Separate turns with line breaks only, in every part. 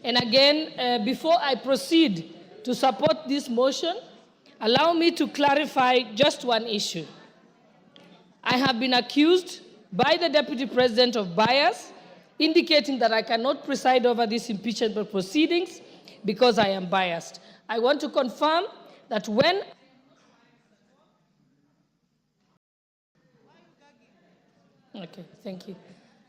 And again, before I proceed to support this motion, allow me to clarify just one issue. I have been accused by the Deputy President of bias, indicating that I cannot preside over these impeachment proceedings because I am biased. I want to confirm that when Okay, thank you.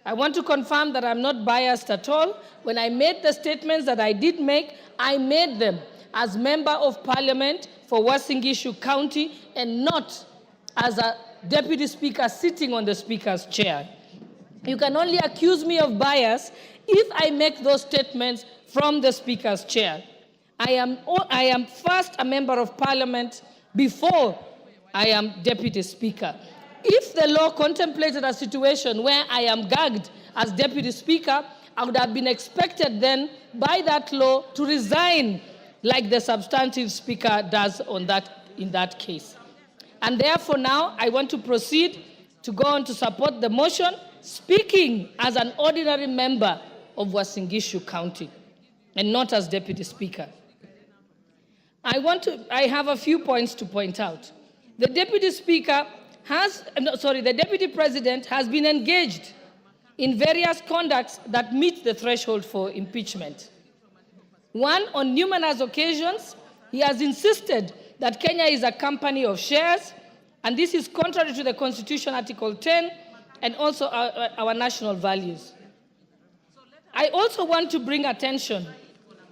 I want to confirm that I'm not biased at all. When I made the statements that I did make, I made them as Member of Parliament for Uasin Gishu County and not as a Deputy Speaker sitting on the Speaker's chair. You can only accuse me of bias if I make those statements from the Speaker's chair. I am first a Member of Parliament before I am Deputy Speaker. If the law contemplated a situation where I am gagged as Deputy Speaker, I would have been expected then by that law to resign like the substantive Speaker does in that case. And therefore now I want to proceed to go on to support the motion, speaking as an ordinary member of Uasin Gishu County and not as Deputy Speaker. I have a few points to point out. The Deputy President has been engaged in various conducts that meet the threshold for impeachment. One, on numerous occasions, he has insisted that Kenya is a company of shares, and this is contrary to the Constitution, Article 10, and also our national values. I also want to bring attention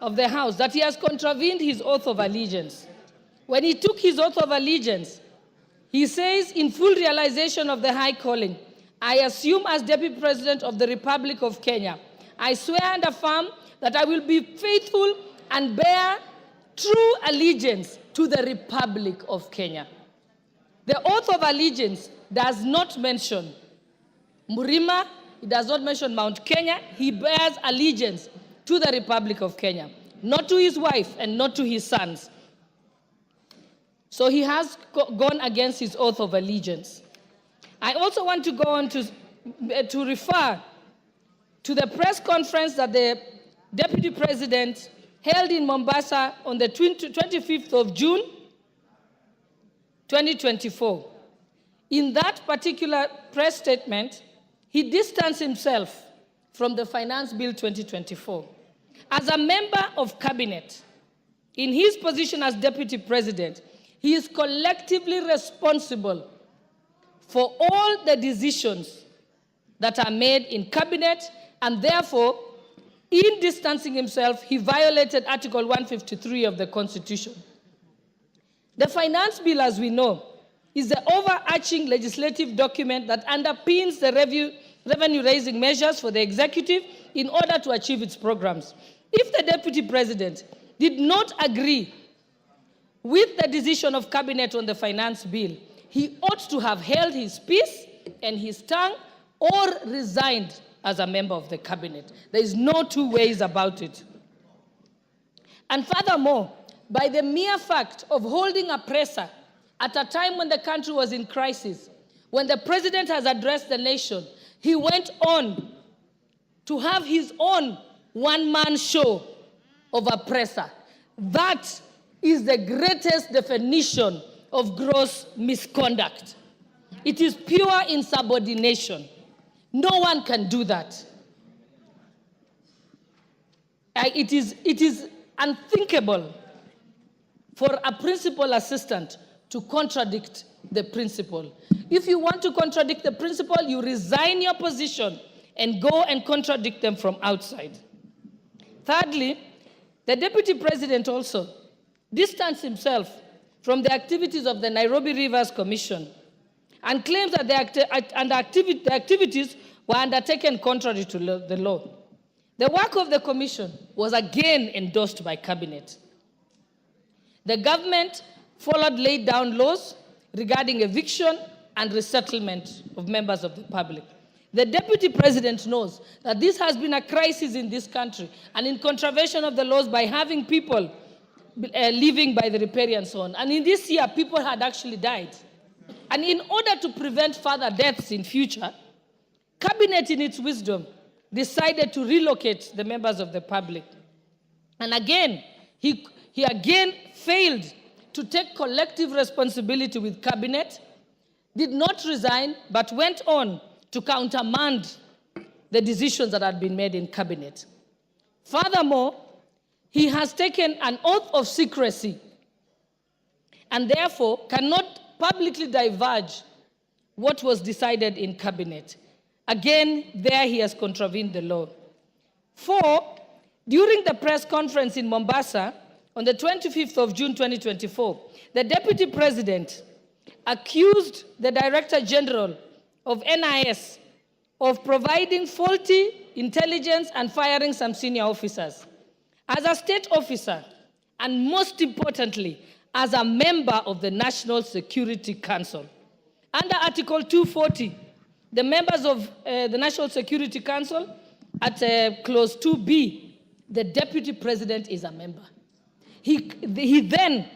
of the House that he has contravened his oath of allegiance. When he took his oath of allegiance, he says, in full realization of the high calling, I assume as Deputy President of the Republic of Kenya, I swear and affirm that I will be faithful and bear true allegiance to the Republic of Kenya. The oath of allegiance does not mention Murima, it does not mention Mount Kenya. He bears allegiance to the Republic of Kenya, not to his wife and not to his sons. So he has gone against his oath of allegiance. I also want to go on to refer to the press conference that the Deputy President held in Mombasa on the 25th of June, 2024. In that particular press statement, he distanced himself from the Finance Bill 2024. As a member of cabinet, in his position as Deputy President, he is collectively responsible for all the decisions that are made in cabinet, and therefore, in distancing himself, he violated Article 153 of the Constitution. The Finance Bill, as we know, is the overarching legislative document that underpins the revenue-raising measures for the executive in order to achieve its programs. If the Deputy President did not agree with the decision of Cabinet on the Finance Bill, he ought to have held his peace and his tongue or resigned as a member of the Cabinet. There is no two ways about it. And furthermore, by the mere fact of holding a presser at a time when the country was in crisis, when the President has addressed the nation, he went on to have his own one-man show of a presser. That is the greatest definition of gross misconduct. It is pure insubordination. No one can do that. It is unthinkable for a principal assistant to contradict the principal. If you want to contradict the principal, you resign your position and go and contradict them from outside. Thirdly, the Deputy President also distanced himself from the activities of the Nairobi Rivers Commission and claims that the activities were undertaken contrary to the law. The work of the commission was again endorsed by Cabinet. The government followed laid down laws regarding eviction and resettlement of members of the public. The Deputy President knows that this has been a crisis in this country and in contravention of the laws by having people living by the riparian zone. And in this year, people had actually died. And in order to prevent further deaths in future, Cabinet in its wisdom decided to relocate the members of the public And again, he again failed to take collective responsibility with cabinet, did not resign, but went on to countermand the decisions that had been made in cabinet. Furthermore, he has taken an oath of secrecy and therefore cannot publicly divulge what was decided in cabinet. Again, there he has contravened the law. 4, during the press conference in Mombasa on the 25th of June 2024, the Deputy President accused the Director General of NIS of providing faulty intelligence and firing some senior officers. As a state officer, and most importantly, as a member of the National Security Council. Under Article 240, the members of the National Security Council, at Clause 2B, the Deputy President is a member. He then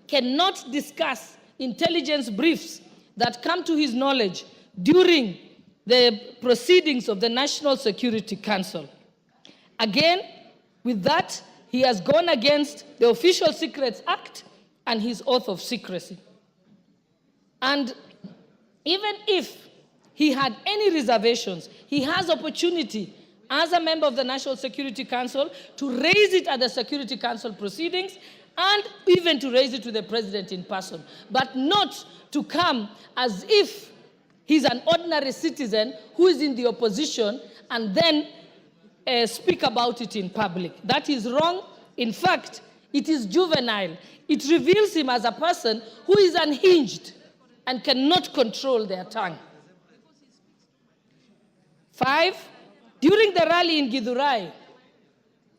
cannot discuss intelligence briefs that come to his knowledge during the proceedings of the National Security Council. Again, with that, he has gone against the Official Secrets Act and his oath of secrecy. And even if he had any reservations, he has opportunity as a member of the National Security Council to raise it at the Security Council proceedings and even to raise it to the President in person, but not to come as if he's an ordinary citizen who is in the opposition and then speak about it in public. That is wrong. In fact, it is juvenile. It reveals him as a person who is unhinged and cannot control their tongue. 5, during the rally in Githurai,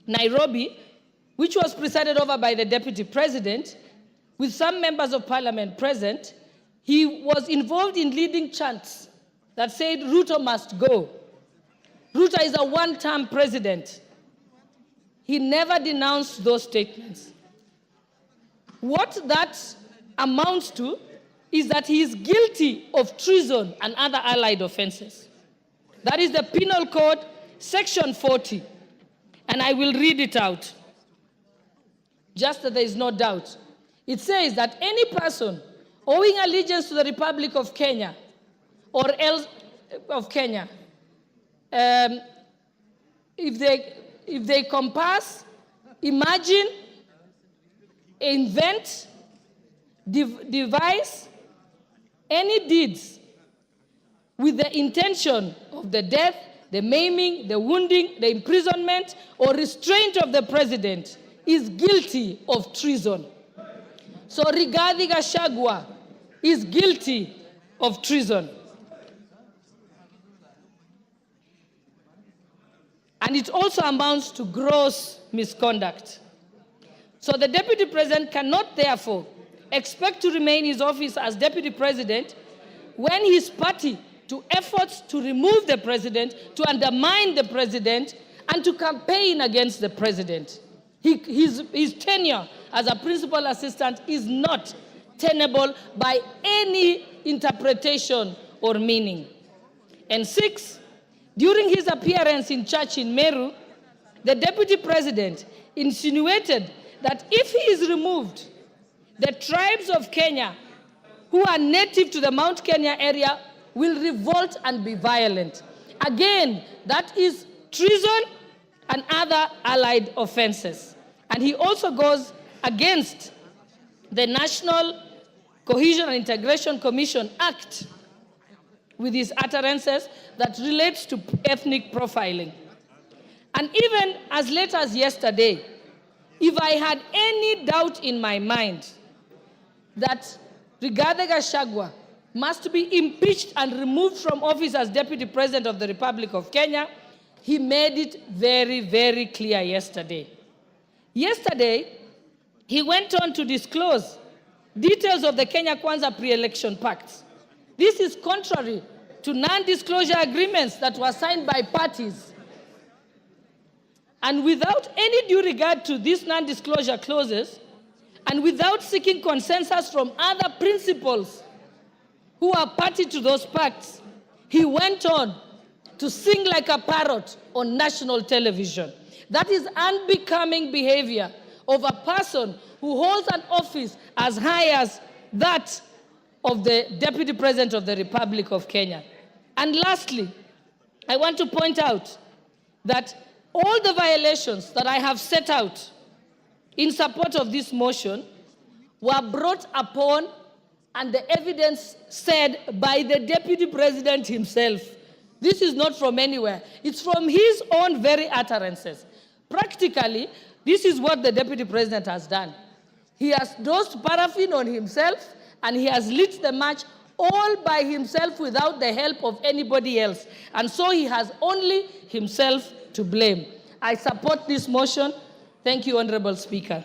Nairobi, which was presided over by the Deputy President, with some members of Parliament present, he was involved in leading chants that said, Ruto must go. Ruto is a one-term president. He never denounced those statements. What that amounts to is that he is guilty of treason and other allied offenses. That is the Penal Code, Section 40. And I will read it out, just that there is no doubt. It says that any person owing allegiance to the Republic of Kenya or else of Kenya, if they compass, imagine, invent, devise any deeds with the intention of the death, the maiming, the wounding, the imprisonment, or restraint of the president is guilty of treason. So Rigathi Gachagua is guilty of treason. And it also amounts to gross misconduct. So the Deputy President cannot therefore expect to remain in his office as Deputy President when his party to efforts to remove the President, to undermine the President, and to campaign against the President. His tenure as a principal assistant is not tenable by any interpretation or meaning. And 6, during his appearance in church in Meru, the Deputy President insinuated that if he is removed, the tribes of Kenya who are native to the Mount Kenya area will revolt and be violent. Again, that is treason and other allied offenses. And he also goes against the National Cohesion and Integration Commission Act with his utterances that relates to ethnic profiling. And even as late as yesterday, if I had any doubt in my mind that Rigathi Gachagua must be impeached and removed from office as Deputy President of the Republic of Kenya, he made it very, very clear yesterday. Yesterday, he went on to disclose details of the Kenya Kwanza pre-election pacts. This is contrary to non-disclosure agreements that were signed by parties. And without any due regard to these non-disclosure clauses, and without seeking consensus from other principals who are party to those pacts, he went on to sing like a parrot on national television That is unbecoming behavior of a person who holds an office as high as that of the Deputy President of the Republic of Kenya. And lastly, I want to point out that all the violations that I have set out in support of this motion were brought upon and the evidence said by the Deputy President himself. This is not from anywhere. It's from his own very utterances. Practically, this is what the Deputy President has done. He has dosed paraffin on himself and he has lit the match all by himself without the help of anybody else. And so he has only himself to blame. I support this motion. Thank you, Honorable Speaker.